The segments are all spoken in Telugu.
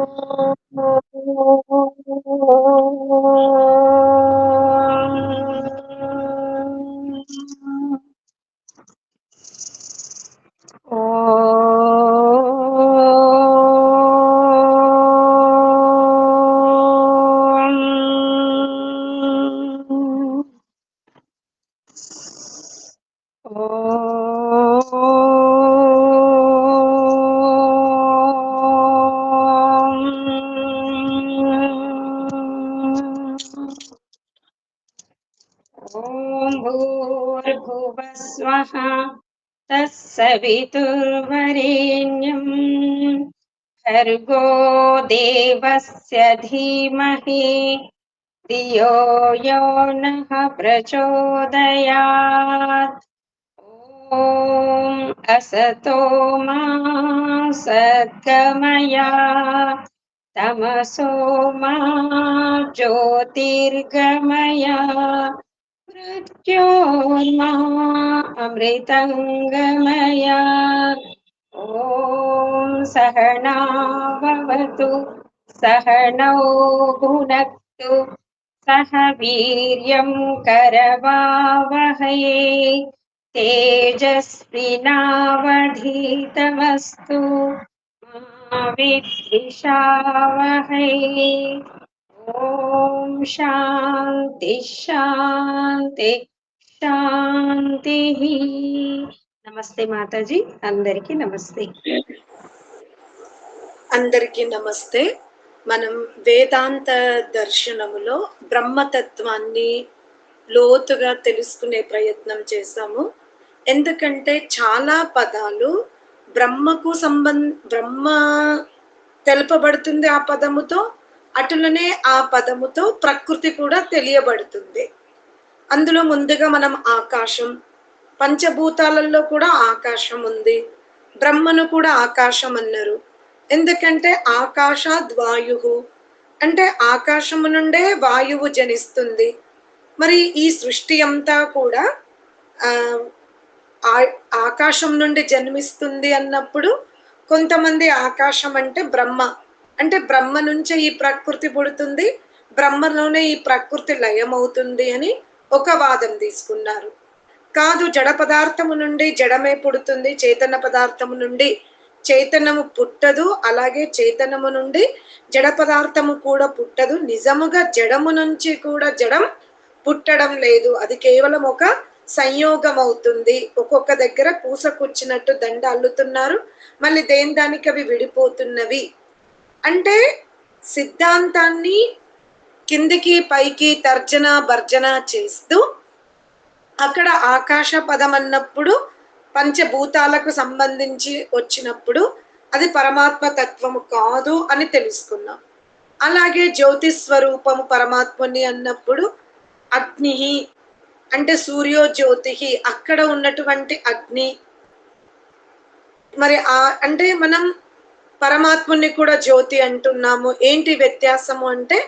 ॐ भूर्भुवः स्वः तत्सवितुर्वरेण्यं भर्गो देवस्य धीमहि धियो यो नः प्रचोदयात्। ॐ असतो मा सद्गमय तमसो मा ज्योतिर्गमय मृत्योर्मा अमृतङ्गमय। ॐ सहना भवतु सहनौ भुनक्तु सह वीर्यं करवावहै तेजस्विनावधीतमस्तु मा विद्विषावहै। ओम शांति शांति शांति। నమస్తే మాతాజీ, అందరికీ నమస్తే. అందరికీ నమస్తే. మనం వేదాంత దర్శనములో బ్రహ్మతత్వాన్ని లోతుగా తెలుసుకునే ప్రయత్నం చేశాము. ఎందుకంటే చాలా పదాలు బ్రహ్మ తెలుపబడుతుంది ఆ పదముతో, అటులనే ఆ పదముతో ప్రకృతి కూడా తెలియబడుతుంది. అందులో ముందుగా మనం ఆకాశం, పంచభూతాలలో కూడా ఆకాశం ఉంది, బ్రహ్మను కూడా ఆకాశం అన్నారు. ఎందుకంటే ఆకాశాద్ వాయువు అంటే ఆకాశము నుండే వాయువు జనిస్తుంది. మరి ఈ సృష్టి అంతా కూడా ఆకాశం నుండి జన్మిస్తుంది అన్నప్పుడు కొంతమంది ఆకాశం అంటే బ్రహ్మ నుంచే ఈ ప్రకృతి పుడుతుంది, బ్రహ్మలోనే ఈ ప్రకృతి లయమవుతుంది అని ఒక వాదం తీసుకున్నారు. కాదు, జడ పదార్థము నుండి జడమే పుడుతుంది, చైతన్య పదార్థము నుండి చైతన్యము పుట్టదు, అలాగే చైతన్యము నుండి జడ పదార్థము కూడా పుట్టదు. నిజముగా జడము నుంచి కూడా జడం పుట్టడం లేదు, అది కేవలం ఒక సంయోగం అవుతుంది. ఒక్కొక్క దగ్గర పూస కూర్చున్నట్టు దండ అల్లుతున్నారు, మళ్ళీ దేని దానికి అవి విడిపోతున్నవి. అంటే సిద్ధాంతాన్ని కిందికి పైకి తర్జన భర్జన చేస్తూ అక్కడ ఆకాశ పదం అన్నప్పుడు పంచభూతాలకు సంబంధించి వచ్చినప్పుడు అది పరమాత్మ తత్వము కాదు అని తెలుసుకున్నాం. అలాగే జ్యోతి స్వరూపము పరమాత్మని అన్నప్పుడు అగ్ని అంటే సూర్యోజ్యోతి, అక్కడ ఉన్నటువంటి అగ్ని. మరి అంటే మనం పరమాత్ముని కూడా జ్యోతి అంటున్నాము. ఏంటి వ్యత్యాసము అంటే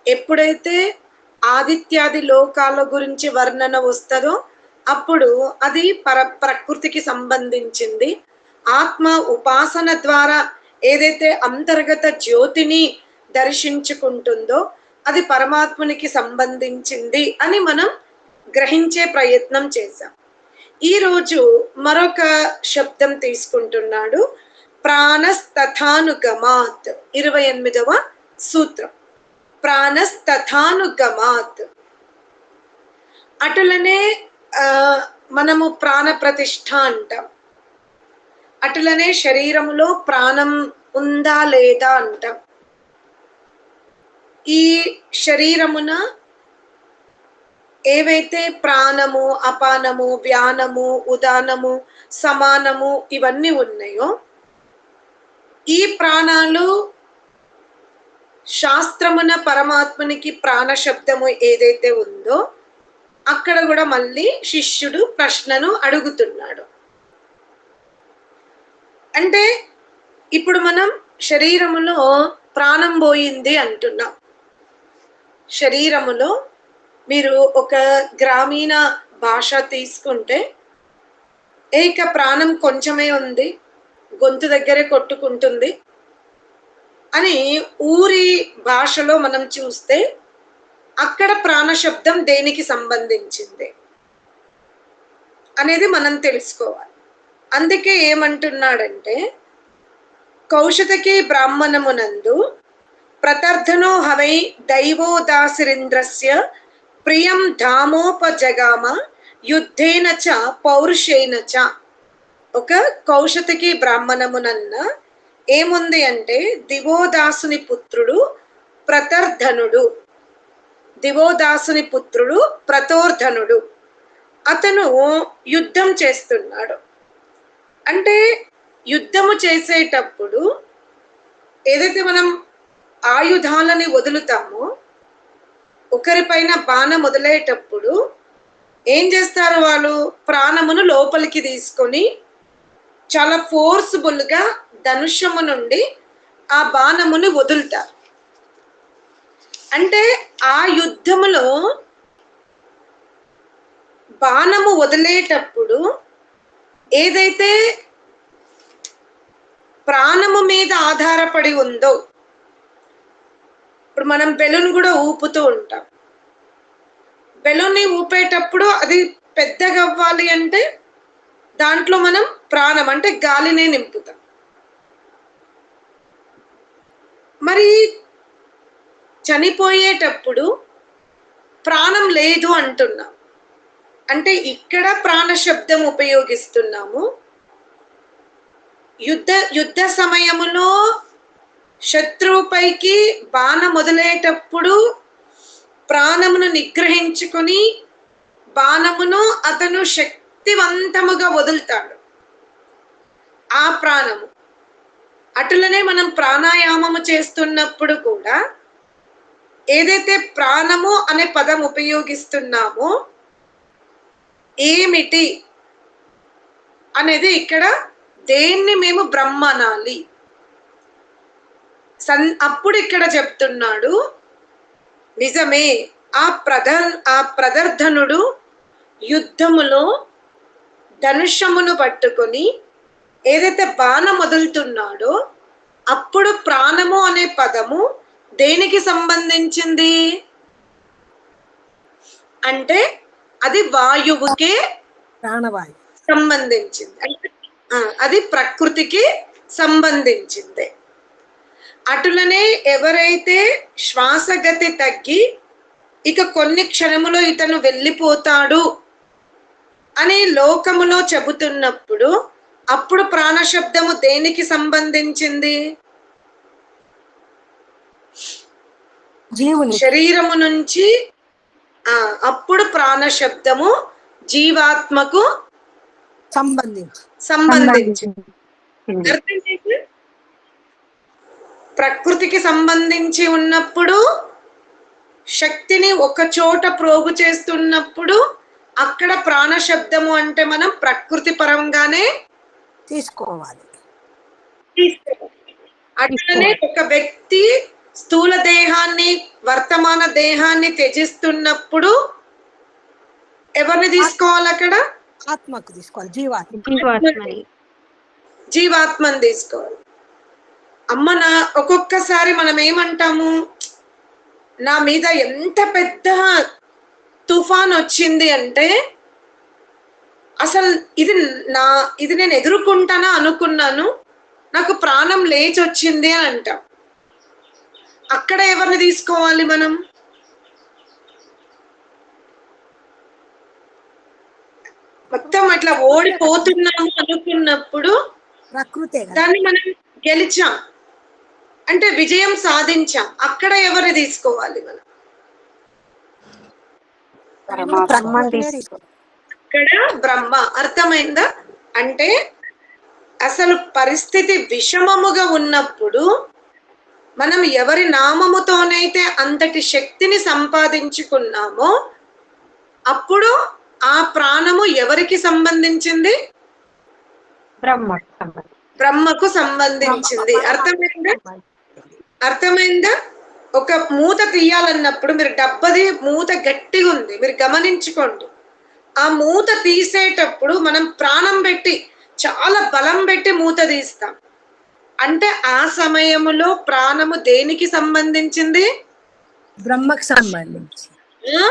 ఎప్పుడైతే ఆదిత్యాది లోకాల గురించి వర్ణన వస్తుందో అప్పుడు అది ప్రకృతికి సంబంధించింది. ఆత్మ ఉపాసన ద్వారా ఏదైతే అంతర్గత జ్యోతిని దర్శించుకుంటుందో అది పరమాత్మునికి సంబంధించింది అని మనం గ్రహించే ప్రయత్నం చేశాం. ఈరోజు మరొక శబ్దం తీసుకుంటున్నాడు, ప్రాణస్తథానుగమాత్. 28వ సూత్రం, ప్రాణస్తథానుగమాత్. అటులనే మనము ప్రాణ ప్రతిష్ఠ అంటాం, అటులనే శరీరములో ప్రాణం ఉందా లేదా అంటాం. ఈ శరీరమున ఏవైతే ప్రాణము, అపానము, వ్యానము, ఉదానము, సమానము ఇవన్నీ ఉన్నాయో ఈ ప్రాణాలు శాస్త్రమున పరమాత్మనికి ప్రాణ శబ్దము ఏదైతే ఉందో అక్కడ కూడా మళ్ళీ శిష్యుడు ప్రశ్నను అడుగుతున్నాడు. అంటే ఇప్పుడు మనం శరీరములో ప్రాణం పోయింది అంటున్నాం. శరీరములో మీరు ఒక గ్రామీణ భాష తీసుకుంటే ఏక ప్రాణం కొంచెమే ఉంది, గొంతు దగ్గరే కొట్టుకుంటుంది, అని ఊరి భాషలో మనం చూస్తే అక్కడ ప్రాణశబ్దం దేనికి సంబంధించింది అనేది మనం తెలుసుకోవాలి. అందుకే ఏమంటున్నాడంటే, కౌశతకి బ్రాహ్మణమునందు ప్రతర్ధనో హవై దైవోదాసిరింద్రస్య ప్రియం ధామోపజగామ యుద్ధేన చ పౌరుషేన చ. ఒక కౌశతకి బ్రాహ్మణమునన్న ఏముంది అంటే, దివోదాసుని పుత్రుడు ప్రతర్ధనుడు, దివోదాసుని పుత్రుడు ప్రతోర్ధనుడు, అతను యుద్ధం చేస్తున్నాడు. అంటే యుద్ధము చేసేటప్పుడు ఏదైతే మనం ఆయుధాలని వదులుతామో, ఒకరిపైన బాణం వదిలేటప్పుడు ఏం చేస్తారు వాళ్ళు? ప్రాణమును లోపలికి తీసుకొని చాలా ఫోర్స్ఫుల్గా ధనుషము నుండి ఆ బాణమును వదులుతారు. అంటే ఆ యుద్ధములో బాణము వదిలేటప్పుడు ఏదైతే ప్రాణము మీద ఆధారపడి ఉందో, ఇప్పుడు మనం బెలూన్ కూడా ఊపుతూ ఉంటాం. బెలూన్ని ఊపేటప్పుడు అది పెద్దగా అవ్వాలి అంటే దాంట్లో మనం ప్రాణం అంటే గాలినే నింపుతాం. మరి చనిపోయేటప్పుడు ప్రాణం లేదు అంటున్నాం అంటే ఇక్కడ ప్రాణశబ్దం ఉపయోగిస్తున్నాము. యుద్ధ సమయములో శత్రువుపైకి బాణం మొదలయ్యేటప్పుడు ప్రాణమును నిగ్రహించుకొని బాణమును అతను శక్తివంతముగా వదులుతాడు ఆ ప్రాణము. అటులనే మనం ప్రాణాయామము చేస్తున్నప్పుడు కూడా ఏదైతే ప్రాణము అనే పదం ఉపయోగిస్తున్నామో ఏమిటి అనేది ఇక్కడ దేన్ని మేము బ్రహ్మ అనాలి. అప్పుడు ఇక్కడ చెప్తున్నాడు, నిజమే ఆ ప్రదర్ధనుడు యుద్ధములో ధనుషమును పట్టుకొని ఏదైతే బాణం వదులుతున్నాడో అప్పుడు ప్రాణము అనే పదము దేనికి సంబంధించింది అంటే అది వాయువుకే ప్రాణవాయు సంబంధించింది. అంటే అది ప్రకృతికి సంబంధించింది. అటులనే ఎవరైతే శ్వాసగతి తగ్గి ఇక కొన్ని క్షణములో ఇతను వెళ్ళిపోతాడు అని లోకములో చెబుతున్నప్పుడు అప్పుడు ప్రాణశబ్దము దేనికి సంబంధించింది? జీవుని శరీరము నుంచి అప్పుడు ప్రాణశబ్దము జీవాత్మకు సంబంధించింది. ప్రకృతికి సంబంధించి ఉన్నప్పుడు శక్తిని ఒక చోట ప్రోగు చేస్తున్నప్పుడు అక్కడ ప్రాణశబ్దము అంటే మనం ప్రకృతి పరంగానే తీసుకోవాలి. అట్లనే ఒక వ్యక్తి స్థూల దేహాన్ని వర్తమాన దేహాన్ని త్యజిస్తున్నప్పుడు ఎవరిని తీసుకోవాలి? అక్కడ ఆత్మకు తీసుకోవాలి, జీవాత్మని తీసుకోవాలి. అమ్మ ఒక్కొక్కసారి మనం ఏమంటాము, నా మీద ఎంత పెద్ద తుఫాన్ వచ్చింది అంటే అసలు ఇది నేను ఎదుర్కొంటానా అనుకున్నాను, నాకు ప్రాణం లేచి వచ్చింది అని అంటాం. అక్కడ ఎవరిని తీసుకోవాలి మనం? మొత్తం అట్లా ఓడిపోతున్నాము అనుకున్నప్పుడు ప్రకృతే దాన్ని మనం గెలిచాం అంటే విజయం సాధించాం. అక్కడ ఎవరిని తీసుకోవాలి మనం? ఇక్కడ బ్రహ్మ. అర్థమైందా? అంటే అసలు పరిస్థితి విషమముగా ఉన్నప్పుడు మనం ఎవరి నామముతోనైతే అంతటి శక్తిని సంపాదించుకున్నామో అప్పుడు ఆ ప్రాణము ఎవరికి సంబంధించింది? బ్రహ్మకు సంబంధించింది. అర్థమైందా? ఒక మూత తీయాలన్నప్పుడు మీరు డబ్బది మూత గట్టిగా ఉంది, మీరు గమనించుకోండి. ఆ మూత తీసేటప్పుడు మనం ప్రాణం పెట్టి చాలా బలం పెట్టి మూత తీస్తాం. అంటే ఆ సమయములో ప్రాణము దేనికి సంబంధించింది? బ్రహ్మకు సంబంధించి. ఆ?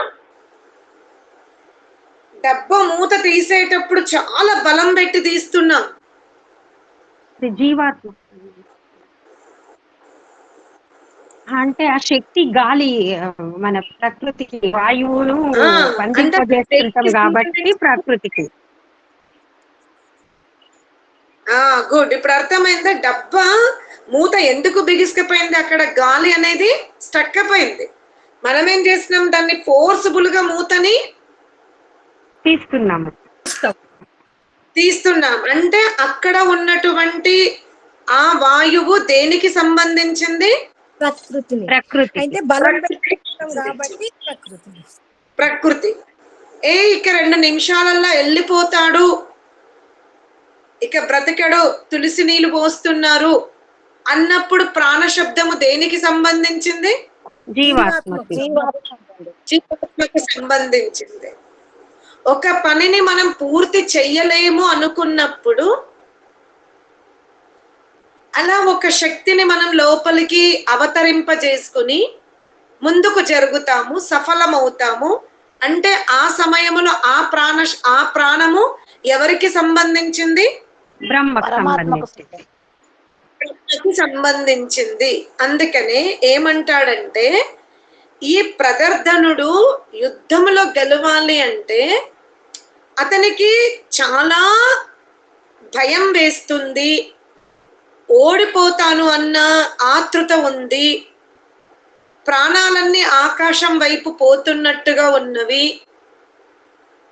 డబ్బా మూత తీసేటప్పుడు చాలా బలం పెట్టి తీస్తున్నాం. ఇది జీవాత్మ. అంటే ఆ శక్తి గాలి మన ప్రకృతికి వాయువును ఆ, అంటే పండింపజేస్తుంటాం కాబట్టి ప్రకృతికి. గుడ్. ఇప్పుడు అర్థమైందా? డబ్బా మూత ఎందుకు బిగిసుకుపోయింది? అక్కడ గాలి అనేది స్టక్ అయిపోయింది. మనం ఏం చేస్తున్నాం? దాన్ని ఫోర్స్ఫుల్ గా మూతని తీస్తున్నాం. అంటే అక్కడ ఉన్నటువంటి ఆ వాయువు దేనికి సంబంధించింది? ప్రకృతి. అయితే బలం పెట్టడం కాబట్టి ప్రకృతి. ఇక 2 నిమిషాలల్లో వెళ్ళిపోతాడు, ఇక బ్రతకడు, తులసి నీళ్లు పోస్తున్నారు అన్నప్పుడు ప్రాణశబ్దము దేనికి సంబంధించింది? జీవాత్మకి. జీవాత్మకు సంబంధించింది. ఒక పనిని మనం పూర్తి చెయ్యలేము అనుకున్నప్పుడు అలా ఒక శక్తిని మనం లోపలికి అవతరింపజేసుకుని ముందుకు జరుగుతాము, సఫలమవుతాము. అంటే ఆ సమయంలో ఆ ప్రాణము ఎవరికి సంబంధించింది? బ్రహ్మకు సంబంధించింది. అందుకనే ఏమంటాడంటే, ఈ ప్రదర్ధనుడు యుద్ధములో గెలవాలి అంటే అతనికి చాలా భయం వేస్తుంది, ఓడిపోతాను అన్న ఆతృత ఉంది, ప్రాణాలన్నీ ఆకాశం వైపు పోతున్నట్టుగా ఉన్నవి.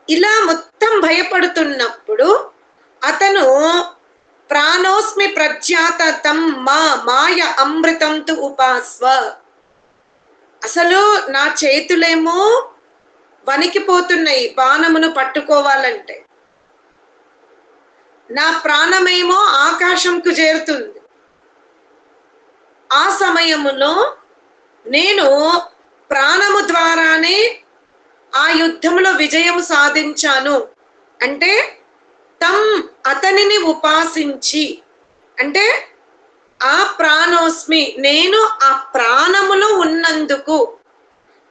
ఇలా మొత్తం భయపడుతున్నప్పుడు అతను ప్రాణోస్మి ప్రజ్ఞాతం మా మాయ అమృతం తు ఉపాస్వ. అసలు నా చేతులేమో వణికిపోతున్నాయి బాణమును పట్టుకోవాలంటే, నా ప్రాణమేమో ఆకాశంకు చేరుతుంది. ఆ సమయములో నేను ప్రాణము ద్వారానే ఆ యుద్ధంలో విజయం సాధించాను అంటే అతనిని ఉపాసించి, అంటే ఆ ప్రాణోస్మి నేను ఆ ప్రాణములో ఉన్నందుకు,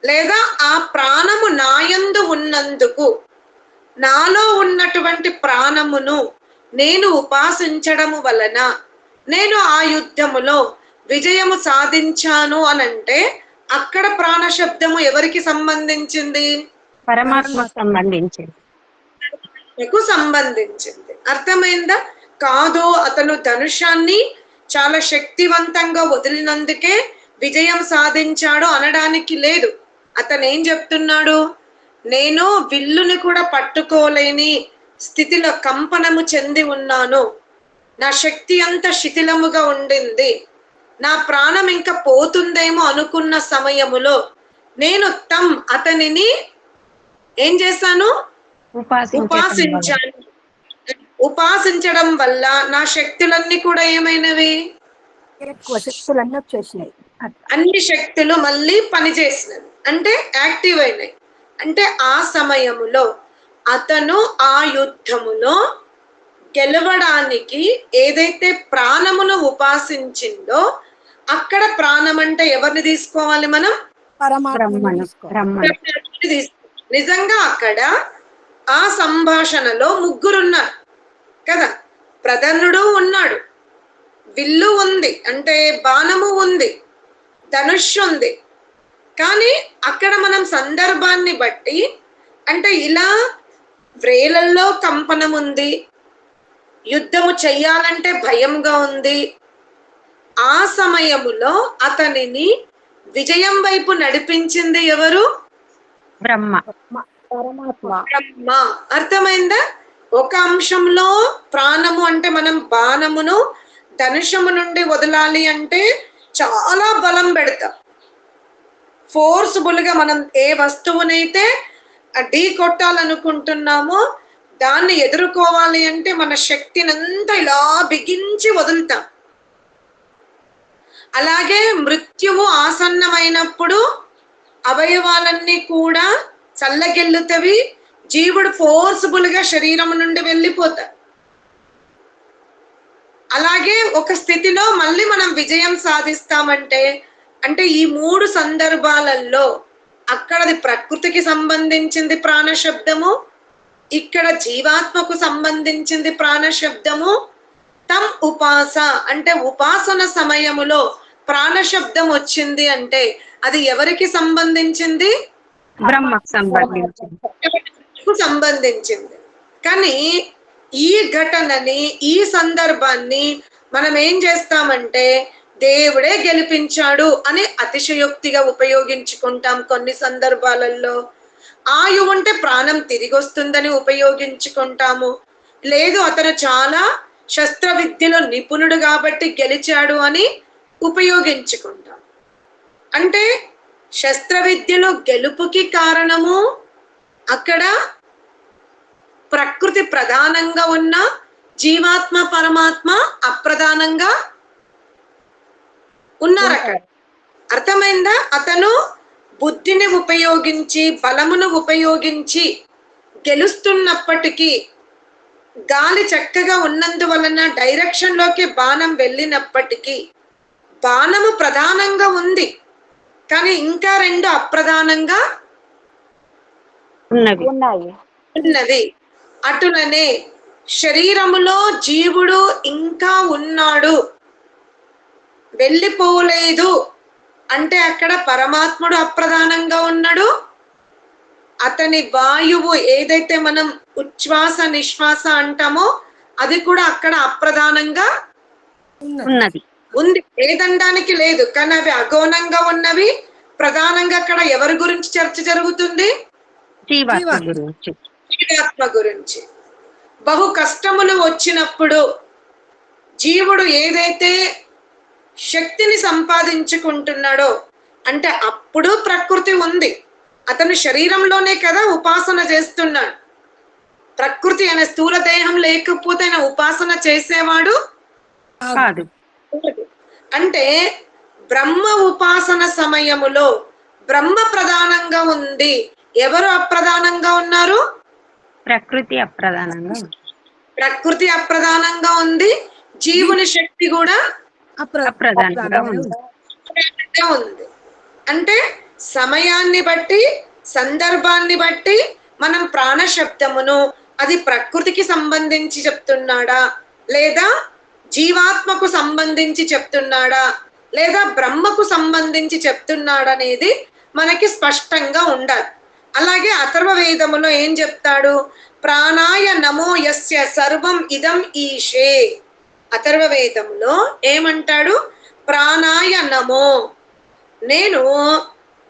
లేదా ఆ ప్రాణము నాయందు ఉన్నందుకు, నాలో ఉన్నటువంటి ప్రాణమును నేను ఉపాసించడము వలన నేను ఆ యుద్ధములో విజయము సాధించాను అనంటే అక్కడ ప్రాణశబ్దము ఎవరికి సంబంధించింది? పరమాత్మకు సంబంధించింది. సంబంధించింది. అర్థమైందా? కాదు, అతను ధనుషాన్ని చాలా శక్తివంతంగా వదిలినందుకే విజయం సాధించాడు అనడానికి లేదు. అతను ఏం చెప్తున్నాడు? నేను విల్లుని కూడా పట్టుకోలేని స్థితిలో కంపనము చెంది ఉన్నాను, నా శక్తి అంతా శిథిలముగా ఉండింది, నా ప్రాణం ఇంకా పోతుందేమో అనుకున్న సమయములో నేను అతనిని ఏం చేశాను? ఉపాసించాను. ఉపాసించడం వల్ల నా శక్తులన్నీ కూడా ఏమైనవి? అన్ని శక్తులు మళ్ళీ పనిచేసినవి, అంటే యాక్టివ్ అయినాయి. అంటే ఆ సమయములో అతను ఆ యుద్ధములో గెలవడానికి ఏదైతే ప్రాణమును ఉపాసించిందో అక్కడ ప్రాణం అంటే ఎవరిని తీసుకోవాలి మనం? నిజంగా అక్కడ ఆ సంభాషణలో ముగ్గురున్నారు కదా. ప్రధనుడు ఉన్నాడు, విల్లు ఉంది అంటే బాణము ఉంది, ధనుష్ ఉంది. కానీ అక్కడ మనం సందర్భాన్ని బట్టి అంటే ఇలా వ్రేలల్లో కంపనం ఉంది, యుద్ధము చెయ్యాలంటే భయంగా ఉంది. ఆ సమయములో అతనిని విజయం వైపు నడిపించింది ఎవరు? బ్రహ్మ. అర్థమైందా? ఒక అంశంలో ప్రాణము అంటే మనం బాణమును ధనుషము నుండి వదలాలి అంటే చాలా బలం పెడతాం. ఫోర్స్ఫుల్ గా మనం ఏ వస్తువునైతే ఢీ కొట్టాలనుకుంటున్నామో దాన్ని ఎదుర్కోవాలి అంటే మన శక్తినంతా ఇలా బిగించి వదులుతాం. అలాగే మృత్యువు ఆసన్నమైనప్పుడు అవయవాలన్నీ కూడా చల్లగిల్లుతవి, జీవుడు ఫోర్స్ఫుల్ గా శరీరం నుండి వెళ్ళిపోతాడు. అలాగే ఒక స్థితిలో మళ్ళీ మనం విజయం సాధిస్తామంటే అంటే ఈ 3 సందర్భాలలో అక్కడది ప్రకృతికి సంబంధించింది ప్రాణశబ్దము, ఇక్కడ జీవాత్మకు సంబంధించింది ప్రాణశబ్దము. తం ఉపాస అంటే ఉపాసన సమయములో ప్రాణశబ్దం వచ్చింది అంటే అది ఎవరికి సంబంధించింది? బ్రహ్మకు సంబంధించింది. సంబంధించింది. కానీ ఈ ఘటనని ఈ సందర్భాన్ని మనం ఏం చేస్తామంటే దేవుడే గెలిపించాడు అని అతిశయోక్తిగా ఉపయోగించుకుంటాం. కొన్ని సందర్భాలలో ఆయు ఉంటే ప్రాణం తిరిగి వస్తుందని ఉపయోగించుకుంటాము. లేదు అతను చాలా శస్త్ర విద్యలో నిపుణుడు కాబట్టి గెలిచాడు అని ఉపయోగించుకుంటాం. అంటే శస్త్ర విద్యలో గెలుపుకి కారణము అక్కడ ప్రకృతి ప్రధానంగా ఉన్న జీవాత్మ పరమాత్మ అప్రధానంగా ఉన్నారు అక్కడ. అర్థమైందా? అతను బుద్ధిని ఉపయోగించి బలమును ఉపయోగించి గెలుస్తున్నప్పటికీ గాలి చక్కగా ఉన్నందువలన డైరెక్షన్ లోకి బాణం వెళ్ళినప్పటికీ బాణము ప్రధానంగా ఉంది, కానీ ఇంకా 2 అప్రధానంగా ఉన్నది. అటులనే శరీరములో జీవుడు ఇంకా ఉన్నాడు, వెళ్ళిపోలేదు అంటే అక్కడ పరమాత్ముడు అప్రధానంగా ఉన్నాడు. అతని వాయువు ఏదైతే మనం ఉచ్ఛ్వాస నిశ్వాస అంటామో అది కూడా అక్కడ అప్రధానంగా ఉంది. లేదనడానికి లేదు, కానీ అవి అగౌణంగా ఉన్నవి. ప్రధానంగా అక్కడ ఎవరి గురించి చర్చ జరుగుతుంది? జీవాత్మ గురించి. బహు కష్టములు వచ్చినప్పుడు జీవుడు ఏదైతే శక్తిని సంపాదించుకుంటున్నాడో అంటే అప్పుడు ప్రకృతి ఉంది. అతను శరీరంలోనే కదా ఉపాసన చేస్తున్నాడు. ప్రకృతి అనే స్థూల దేహం లేకపోతే ఆయన ఉపాసన చేసేవాడు కాదు. అంటే బ్రహ్మ ఉపాసన సమయములో బ్రహ్మ ప్రధానంగా ఉంది. ఎవరు అప్రధానంగా ఉన్నారు? ప్రకృతి అప్రధానంగా ఉంది. ప్రకృతి అప్రధానంగా ఉంది. జీవుని శక్తి కూడా అప్రధానంగా ఉంది. అంటే సమయాన్ని బట్టి సందర్భాన్ని బట్టి మనం ప్రాణశబ్దమును అది ప్రకృతికి సంబంధించి చెప్తున్నాడా, లేదా జీవాత్మకు సంబంధించి చెప్తున్నాడా, లేదా బ్రహ్మకు సంబంధించి చెప్తున్నాడా అనేది మనకి స్పష్టంగా ఉండాలి. అలాగే అథర్వ వేదములో ఏం చెప్తాడు? ప్రాణాయ నమో యస్య సర్వం ఇదం ఈశే. అథర్వ వేదములో ఏమంటాడు? ప్రాణాయ నమో, నేను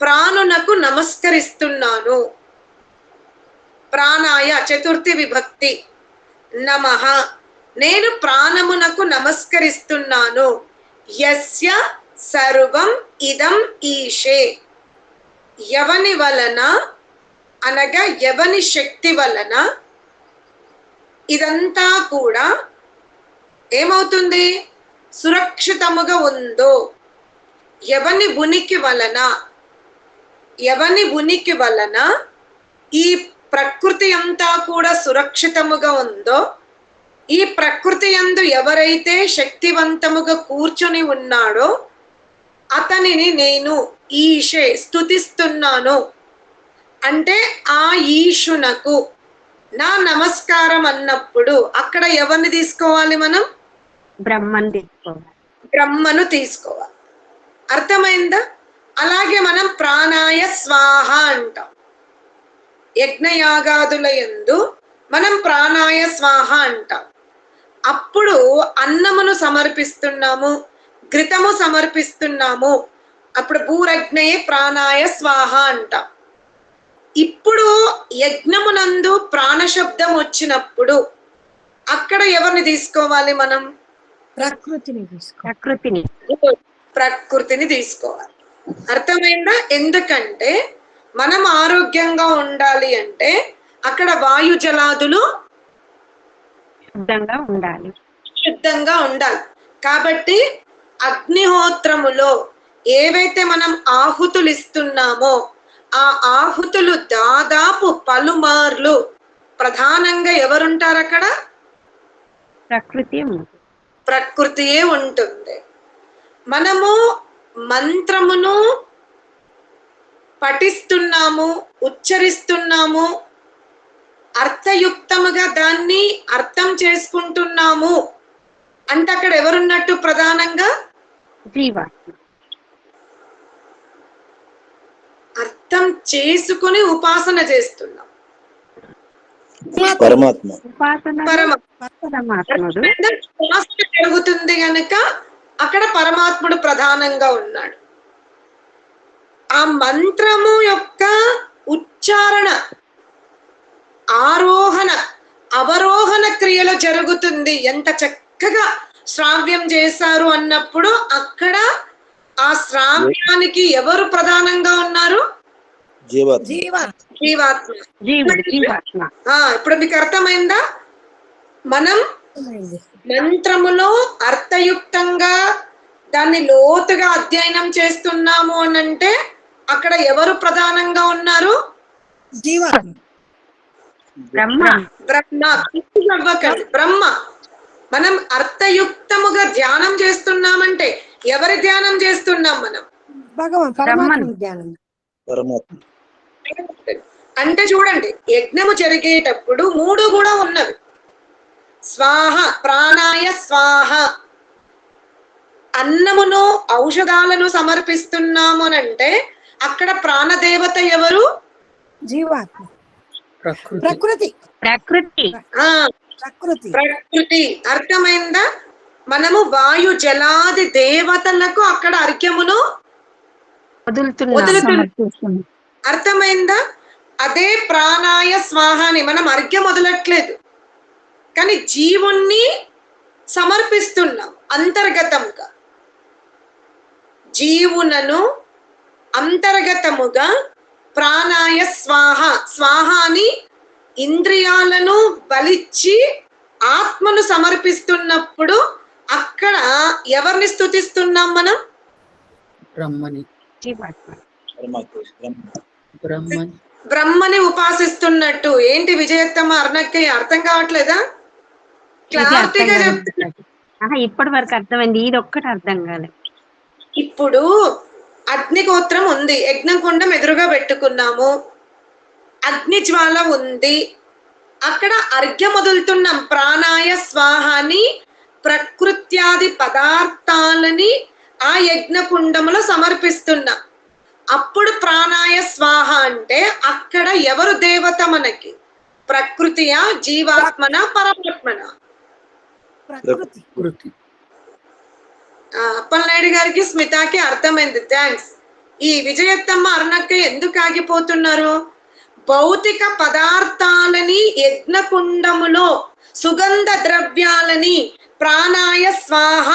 ప్రాణునకు నమస్కరిస్తున్నాను. ప్రాణాయ చతుర్థి విభక్తి. నమః, నేను ప్రాణమునకు నమస్కరిస్తున్నాను. యస్య సర్వం ఇదం ఈశే, ఎవని వలన అనగా ఎవని శక్తి వలన ఇదంతా కూడా ఏమవుతుంది? సురక్షితముగా ఉందో, ఎవని ఉనికి వలన ఈ ప్రకృతి అంతా కూడా సురక్షితముగా ఉందో, ఈ ప్రకృతి యందు ఎవరైతే శక్తివంతముగా కూర్చొని ఉన్నాడో అతనిని నేను ఈశే స్తుతిస్తున్నాను. అంటే ఆ ఈశునకు నా నమస్కారం అన్నప్పుడు అక్కడ ఎవరిని తీసుకోవాలి? మనం బ్రహ్మను తీసుకోవాలి. అర్థమైందా? అలాగే మనం ప్రాణాయ స్వాహ అంటాం. యజ్ఞయాగాదుల యందు మనం ప్రాణాయ స్వాహ అంటాం. అప్పుడు అన్నమును సమర్పిస్తున్నాము, ఘృతము సమర్పిస్తున్నాము. అప్పుడు భూరజ్ఞయే ప్రాణాయ స్వాహ అంటాం. ఇప్పుడు యజ్ఞమునందు ప్రాణశబ్దం వచ్చినప్పుడు అక్కడ ఎవరిని తీసుకోవాలి? మనం ప్రకృతిని తీసుకోవాలి. అర్థమైందా? ఎందుకంటే మనం ఆరోగ్యంగా ఉండాలి అంటే అక్కడ వాయు జలాదులు శుద్ధంగా ఉండాలి. కాబట్టి అగ్నిహోత్రములో ఏవైతే మనం ఆహుతులు ఇస్తున్నామో ఆ ఆహుతులు దాదాపు పలుమార్లు ప్రధానంగా ఎవరుంటారు అక్కడ? ప్రకృతియే ఉంటుంది. మనము మంత్రమును పఠిస్తున్నాము, ఉచ్చరిస్తున్నాము, అర్థయుక్తముగా దాన్ని అర్థం చేసుకుంటున్నాము అంటే అక్కడ ఎవరున్నట్టు? ప్రధానంగా జీవాత్మ. అర్థం చేసుకుని ఉపాసన చేస్తున్నాం. పరమాత్మ. ఉపాసన పరమాత్ముడు. ఉపాసన జరుగుతుంది గనక అక్కడ పరమాత్ముడు ప్రధానంగా ఉన్నాడు. ఆ మంత్రము యొక్క ఉచ్చారణ, ఆరోహణ అవరోహణ క్రియలో జరుగుతుంది. ఎంత చక్కగా శ్రావ్యం చేశారు అన్నప్పుడు అక్కడ ఆ శ్రావ్యానికి ఎవరు ప్రధానంగా ఉన్నారు? జీవాత్మ. ఇప్పుడు మీకు అర్థమైందా? మనం మంత్రములో అర్థయుక్తంగా దాన్ని లోతుగా అధ్యయనం చేస్తున్నాము అనంటే అక్కడ ఎవరు ప్రధానంగా ఉన్నారు? జీవాత్మ. బ్రహ్మ. బ్రహ్మ. మనం అర్థయుక్తముగా ధ్యానం చేస్తున్నామంటే ఎవరి ధ్యానం చేస్తున్నాం? మనం భగవాన్ పరమాత్మ ధ్యానం. అంటే చూడండి, యజ్ఞము జరిగేటప్పుడు 3 కూడా ఉన్నవి. స్వాహ, ప్రాణాయ స్వాహ. అన్నమును ఔషధాలను సమర్పిస్తున్నాము అనంటే అక్కడ ప్రాణదేవత ఎవరు? జీవాత్మ. ప్రకృతి. ప్రకృతి. ప్రకృతి. అర్థమైందా? మనము వాయు జలాది దేవతలకు అక్కడ అర్ఘ్యమును వదులుతున్నాం. అర్థమైందా? అదే ప్రాణాయ స్వాహాని మనం అర్ఘ్యం వదలట్లేదు, కానీ జీవుణ్ణి సమర్పిస్తున్నాం. అంతర్గతముగా జీవునను అంతర్గతముగా ప్రాణాయ స్వాహ. స్వాహాని ఇంద్రియాలను బలిచ్చి ఆత్మను సమర్పిస్తున్నప్పుడు అక్కడ ఎవరిని స్తుతిస్తున్నాం మనం? బ్రహ్మని. బ్రహ్మని ఉపాసిస్తున్నట్టు. ఏంటి విజయత్తమ్మ, అర్ణక్కయ్య అర్థం కావట్లేదా? క్లారిటీగా చెప్తున్నా. ఇప్పటి వరకు అర్థమైంది, ఇది ఒక్కటి అర్థం కాలేదు. ఇప్పుడు అగ్నిగోత్రం ఉంది, యజ్ఞకుండం ఎదురుగా పెట్టుకున్నాము, అగ్ని జ్వాల ఉంది, అక్కడ అర్ఘ్యం వదులుతున్నాం. ప్రాణాయ స్వాహాని ప్రకృత్యాది పదార్థాలని ఆ యజ్ఞకుండములో సమర్పిస్తున్నాం. అప్పుడు ప్రాణాయ స్వాహ అంటే అక్కడ ఎవరు దేవత మనకి? ప్రకృతియా, జీవాత్మన, పరమాత్మన? ప్రకృతి. అప్పలనాయుడు గారికి, స్మితాకి అర్థమైంది. థ్యాంక్స్. ఈ విజయత్తమ్మ, అరుణక్క ఎందుకు ఆగిపోతున్నారు? భౌతిక పదార్థాలని యజ్ఞకుండములో, సుగంధ ద్రవ్యాలని ప్రాణాయ స్వాహ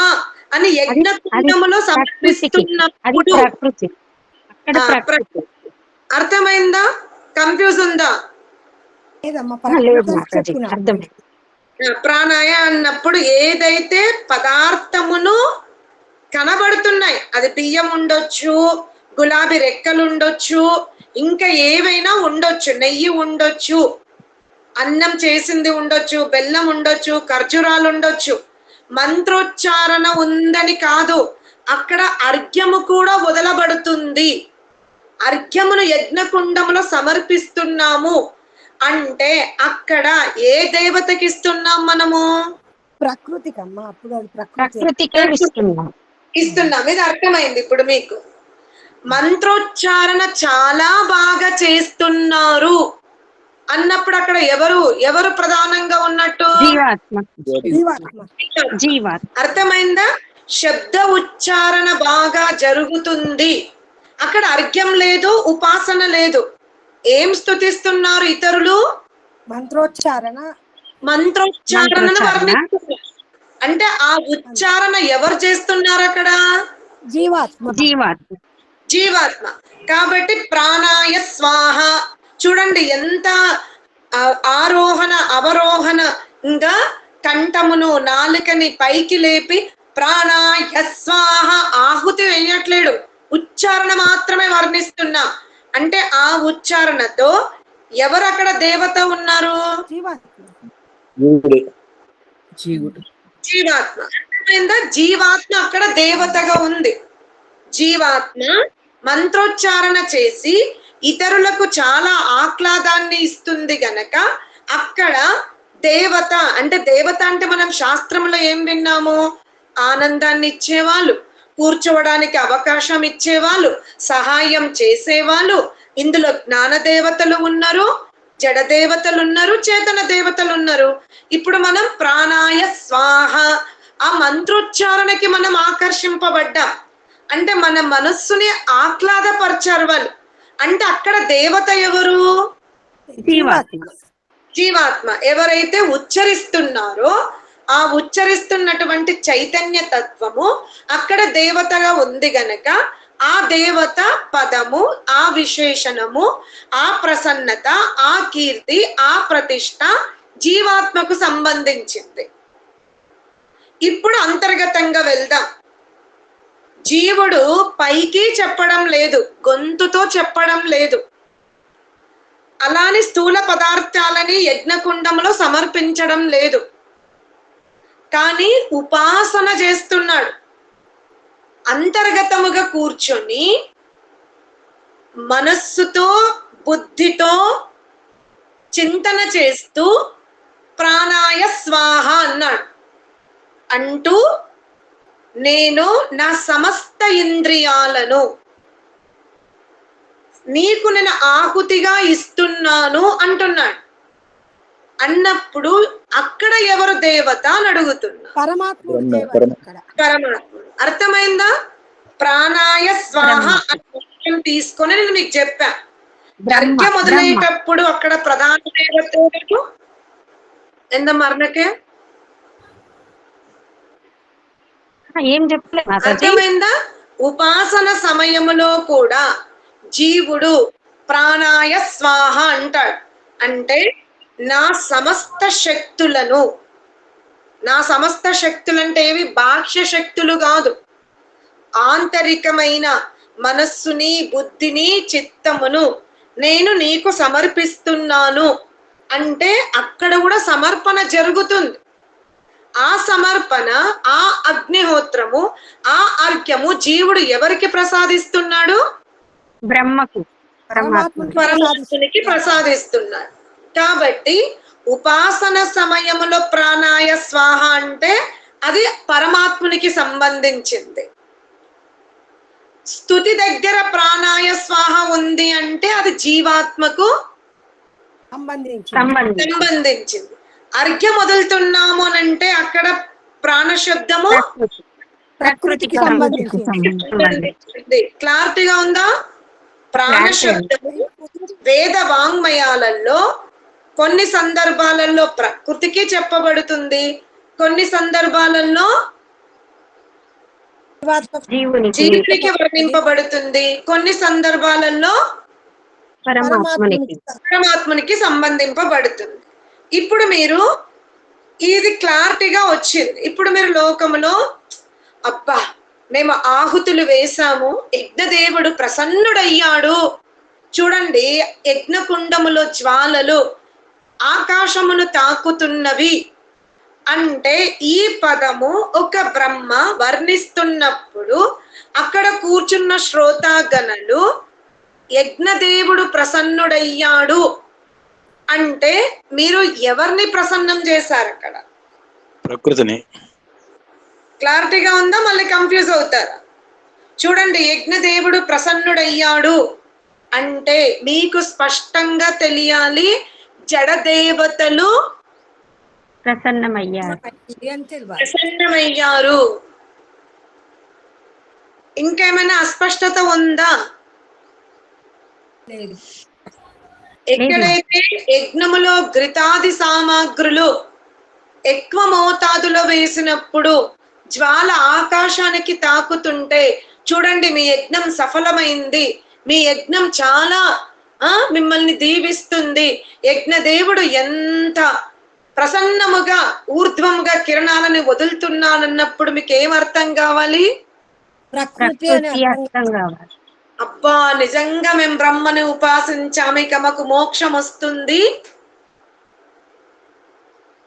అని యజ్ఞకుండములో సమర్పిస్తున్నప్పుడు అర్థమైందా? కన్ఫ్యూజ్ ఉందా? ప్రాణాయ అన్నప్పుడు ఏదైతే పదార్థమును కనబడుతున్నాయి, అది బియ్యం ఉండొచ్చు, గులాబీ రెక్కలు ఉండొచ్చు, ఇంకా ఏవైనా ఉండొచ్చు, నెయ్యి ఉండొచ్చు, అన్నం చేసింది ఉండొచ్చు, బెల్లం ఉండొచ్చు, ఖర్జూరాలు ఉండొచ్చు. మంత్రోచ్చారణ ఉందని కాదు, అక్కడ అర్ఘ్యము కూడా వదలబడుతుంది. అర్ఘ్యమును యజ్ఞకుండములో సమర్పిస్తున్నాము అంటే అక్కడ ఏ దేవతకి ఇస్తున్నాం మనము? ప్రకృతికమ్మా. అప్పుడు ప్రకృతికే ఇస్తున్నాం. ఇది అర్థమైంది ఇప్పుడు మీకు. మంత్రోచ్చారణ చాలా బాగా చేస్తున్నారు అన్నప్పుడు అక్కడ ఎవరు ప్రధానంగా ఉన్నట్టు? జీవాత్మ. అర్థమైందా? శబ్ద ఉచ్చారణ బాగా జరుగుతుంది, అక్కడ అర్ఘ్యం లేదు, ఉపాసన లేదు. ఏం స్తుతిస్తున్నారు ఇతరులు? మంత్రోచ్చారణను వర్ణిస్తున్నారు. అంటే ఆ ఉచ్చారణ ఎవరు చేస్తున్నారు అక్కడ? జీవాత్మ. కాబట్టి ప్రాణాయ స్వాహ. చూడండి ఎంత ఆరోహణ అవరోహణంగా కంఠమును, నాలుకని పైకి లేపి ప్రాణాయ స్వాహ ఆహుతి వేయట్లేడు, ఉచ్చారణ మాత్రమే వర్ణిస్తున్నా. అంటే ఆ ఉచ్చారణతో ఎవరు అక్కడ దేవత ఉన్నారు? జీవాత్మ. అర్థమైందా? జీవాత్మ అక్కడ దేవతగా ఉంది. జీవాత్మ మంత్రోచ్చారణ చేసి ఇతరులకు చాలా ఆహ్లాదాన్ని ఇస్తుంది గనక అక్కడ దేవత అంటే, దేవత అంటే మనం శాస్త్రంలో ఏం విన్నాము? ఆనందాన్ని ఇచ్చేవాళ్ళు, కూర్చోవడానికి అవకాశం ఇచ్చేవాళ్ళు, సహాయం చేసేవాళ్ళు. ఇందులో జ్ఞాన దేవతలు ఉన్నారు, జడ దేవతలు ఉన్నారు, చేతన దేవతలు ఉన్నారు. ఇప్పుడు మనం ప్రాణాయ స్వాహ ఆ మంత్రోచ్చారణకి మనం ఆకర్షింపబడ్డాం. అంటే మన మనస్సుని ఆహ్లాదపరిచారు వాళ్ళు. అంటే అక్కడ దేవత ఎవరు? జీవాత్మ. జీవాత్మ. ఎవరైతే ఉచ్చరిస్తున్నారో ఆ ఉచ్చరిస్తున్నటువంటి చైతన్య తత్వము అక్కడ దేవతగా ఉంది గనక ఆ దేవత పదము, ఆ విశేషణము, ఆ ప్రసన్నత, ఆ కీర్తి, ఆ ప్రతిష్ట జీవాత్మకు సంబంధించింది. ఇప్పుడు అంతర్గతంగా వెళ్దాం. జీవుడు పైకి చెప్పడం లేదు, గొంతుతో చెప్పడం లేదు. అలాని స్థూల పదార్థాలని యజ్ఞకుండంలో సమర్పించడం లేదు, కానీ ఉపాసన చేస్తున్నాడు. అంతర్గతముగా కూర్చొని మనస్సుతో బుద్ధితో చింతన చేస్తూ ప్రాణాయ స్వాహ అన్నాడు. అంటూ నేను నా సమస్త ఇంద్రియాలను నీకు నేను ఆహుతిగా ఇస్తున్నాను అంటున్నాడు. అన్నప్పుడు అక్కడ ఎవరు దేవత అని అడుగుతున్నా? పరమాత్ముడు. పరమాత్ముడు. అర్థమైందా? ప్రాణాయ స్వాహ అని తీసుకొని నేను మీకు చెప్పా. యజ్ఞ మొదలయ్యేటప్పుడు అక్కడ ప్రధాన దేవతలు ఎంత మరణకే ఏం చెప్పలేదు. అర్థమైందా? ఉపాసన సమయములో కూడా జీవుడు ప్రాణాయ స్వాహ అంటాడు. అంటే నా సమస్త శక్తులను, నా సమస్త శక్తులు అంటే ఏవి? బాహ్య శక్తులు కాదు, ఆంతరికమైన మనస్సుని, బుద్ధిని, చిత్తమును నేను నీకు సమర్పిస్తున్నాను. అంటే అక్కడ కూడా సమర్పణ జరుగుతుంది. ఆ సమర్పణ, ఆ అగ్నిహోత్రము, ఆ అర్ఘ్యము జీవుడు ఎవరికి ప్రసాదిస్తున్నాడు? బ్రహ్మకు, పరమాత్మునికి ప్రసాదిస్తున్నాడు. కాబట్టి ఉపాసన సమయములో ప్రాణాయ స్వాహ అంటే అది పరమాత్మునికి సంబంధించింది. స్తుతి దగ్గర ప్రాణాయ స్వాహ ఉంది అంటే అది జీవాత్మకు సంబంధించింది. అర్ఘ్యం వదులుతున్నాము అంటే అక్కడ ప్రాణశబ్దము ప్రకృతికి సంబంధించింది. క్లారిటీగా ఉందా? ప్రాణశబ్దము వేద వాంగ్మయాలలో కొన్ని సందర్భాలలో ప్రకృతికి చెప్పబడుతుంది, కొన్ని సందర్భాలలో జీవునికి వర్ణింపబడుతుంది, కొన్ని సందర్భాలలో పరమాత్మునికి సంబంధింపబడుతుంది. ఇప్పుడు మీరు ఇది క్లారిటీగా వచ్చింది. ఇప్పుడు మీరు లోకములో అబ్బా మేము ఆహుతులు వేశాము, యజ్ఞదేవుడు ప్రసన్నుడయ్యాడు, చూడండి యజ్ఞకుండములో జ్వాలలు ఆకాశమును తాకుతున్నవి అంటే ఈ పదము ఒక బ్రహ్మ వర్ణిస్తున్నప్పుడు అక్కడ కూర్చున్న శ్రోతాగణలు యజ్ఞదేవుడు ప్రసన్నుడయ్యాడు అంటే మీరు ఎవరిని ప్రసన్నం చేశారు? అక్కడ ప్రకృతిని. క్లారిటీగా ఉందా? మళ్ళీ కన్ఫ్యూజ్ అవుతారా? చూడండి, యజ్ఞదేవుడు ప్రసన్నుడయ్యాడు అంటే మీకు స్పష్టంగా తెలియాలి జడదేవతలు ప్రసన్నమయ్యారు. ఇంకేమైనా అస్పష్టత ఉందా? ఎక్కడైతే యజ్ఞములో ఘృతాది సామాగ్రులు ఎక్కువ మోతాదులో వేసినప్పుడు జ్వాల ఆకాశానికి తాకుతుంటే చూడండి మీ యజ్ఞం సఫలమైంది, మీ యజ్ఞం చాలా మిమ్మల్ని దీవిస్తుంది, యజ్ఞదేవుడు ఎంత ప్రసన్నముగా ఊర్ధ్వముగా కిరణాలను వదులుతున్నానన్నప్పుడు మీకు ఏం అర్థం కావాలి? ప్రకృతి అర్థం కావాలి. అబ్బా నిజంగా మేము బ్రహ్మని ఉపాసించాము, ఇక మాకు మోక్షం వస్తుంది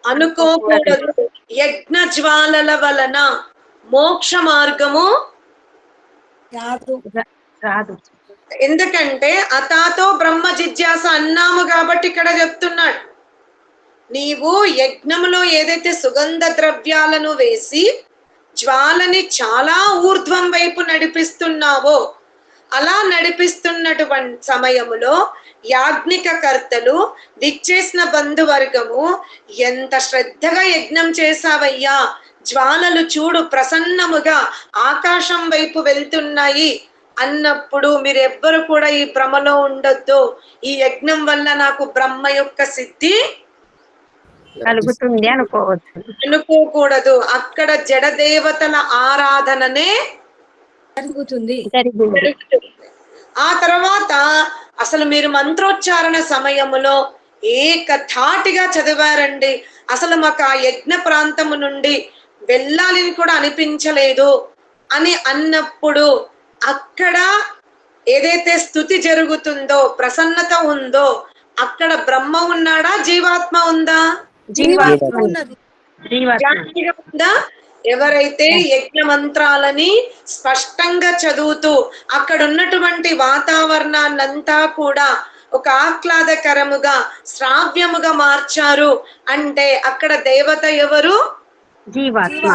అనుకోకూడదు. యజ్ఞ జ్వాలల వలన మోక్ష మార్గము రాదు. రాదు. ఎందుకంటే అతాతో బ్రహ్మ జిజ్ఞాస అన్నాము కాబట్టి ఇక్కడ చెప్తున్నాడు. నీవు యజ్ఞములో ఏదైతే సుగంధ ద్రవ్యాలను వేసి జ్వాలని చాలా ఊర్ధ్వం వైపు నడిపిస్తున్నావో, అలా నడిపిస్తున్నటువంటి సమయములో యాజ్ఞిక కర్తలు, విచ్చేసిన బంధువర్గము, ఎంత శ్రద్ధగా యజ్ఞం చేశావయ్యా, జ్వాలలు చూడు ప్రసన్నముగా ఆకాశం వైపు వెళ్తున్నాయి అన్నప్పుడు మీరెవ్వరు కూడా ఈ భ్రమలో ఉండొద్దు. ఈ యజ్ఞం వల్ల నాకు బ్రహ్మ యొక్క సిద్ధి కలుగుతుంది అనుకోవచ్చు. అనుకోకూడదు. అక్కడ జడదేవతల ఆరాధననే జరుగుతుంది. జరిగింది. ఆ తర్వాత అసలు మీరు మంత్రోచ్చారణ సమయములో ఏకధాటిగా చదివారండి. అసలు మాకు ఆ యజ్ఞ ప్రాంతము నుండి వెళ్ళాలని కూడా అనిపించలేదు అని అన్నప్పుడు అక్కడ ఏదైతే స్థుతి జరుగుతుందో, ప్రసన్నత ఉందో, అక్కడ బ్రహ్మ ఉన్నాడా, జీవాత్మ ఉందా? జీవాత్మ ఉన్నది. జాగ్రత్తగా ఉందా? ఎవరైతే యజ్ఞ మంత్రాలని స్పష్టంగా చదువుతూ అక్కడ ఉన్నటువంటి వాతావరణాన్నంతా కూడా ఒక ఆహ్లాదకరముగా శ్రావ్యముగా మార్చారు అంటే అక్కడ దేవత ఎవరు? జీవాత్మ.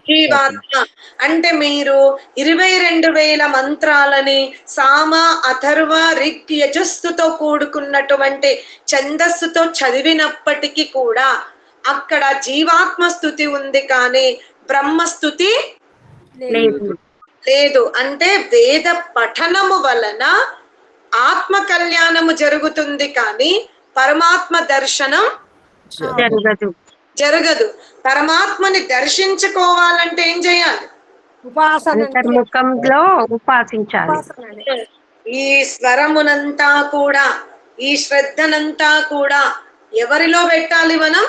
జీవాత్మ. అంటే మీరు 22,000 మంత్రాలని సామ, అథర్వ, రిగ్, యజస్సుతో కూడుకున్నటువంటి ఛందస్సుతో చదివినప్పటికీ కూడా అక్కడ జీవాత్మ స్థుతి ఉంది, కానీ బ్రహ్మస్థుతి లేదు. లేదు. అంటే వేద పఠనము వలన ఆత్మ కళ్యాణము జరుగుతుంది, కానీ పరమాత్మ దర్శనం జరగదు. జరగదు. పరమాత్మని దర్శించుకోవాలంటే ఏం చేయాలి? ఉపాసన. అంతర్ముఖంలో ఉపాసించాలి. ఈ స్వరమునంతా కూడా, ఈ శ్రద్ధనంతా కూడా ఎవరిలో పెట్టాలి? మనం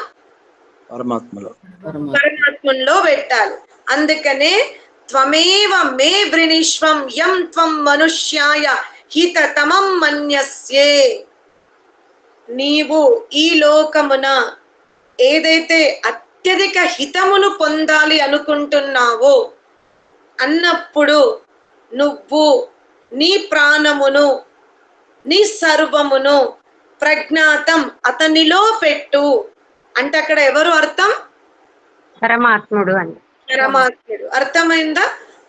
పరమాత్మలో. పరమాత్మలో పెట్టాలి. అందుకనే త్వమేవ మే వృణీష్వం యం త్వం మనుష్యాయ హితతమం మన్యస్యే. నీవు ఈ లోకమున ఏదైతే అత్యధిక హితమును పొందాలి అనుకుంటున్నావో అన్నప్పుడు నువ్వు నీ ప్రాణమును, నీ సర్వమును ప్రజ్ఞాతం అతనిలో పెట్టు. అంటే అక్కడ ఎవరు అర్థం? పరమాత్ముడు అని. పరమాత్ముడు. అర్థమైందా?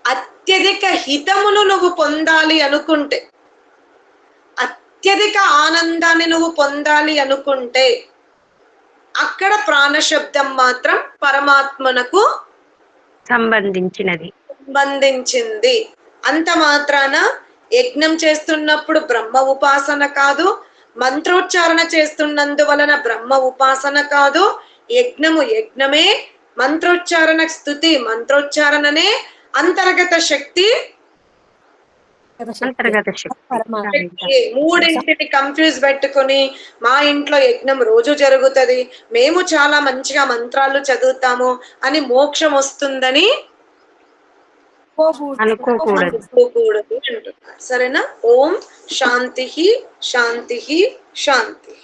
అత్యధిక హితమును నువ్వు పొందాలి అనుకుంటే, అత్యధిక ఆనందాన్ని నువ్వు పొందాలి అనుకుంటే అక్కడ ప్రాణశబ్దం మాత్రం పరమాత్మనకు సంబంధించినది, సంబంధించింది. అంత మాత్రాన యజ్ఞం చేస్తున్నప్పుడు బ్రహ్మ ఉపాసన కాదు, మంత్రోచ్చారణ చేస్తున్నందువలన బ్రహ్మ ఉపాసన కాదు. యజ్ఞము యజ్ఞమే, మంత్రోచ్చారణ స్థుతి మంత్రోచ్చారణనే, అంతర్గత శక్తి అంతర్గత శక్తి. మూడింటిని కన్ఫ్యూజ్ పెట్టుకుని మా ఇంట్లో యజ్ఞం రోజు జరుగుతుంది, మేము చాలా మంచిగా మంత్రాలు చదువుతాము అని మోక్షం వస్తుందని అనుకోకూడదు. అంటున్నారు. సరేనా? ఓం శాంతి శాంతి శాంతి.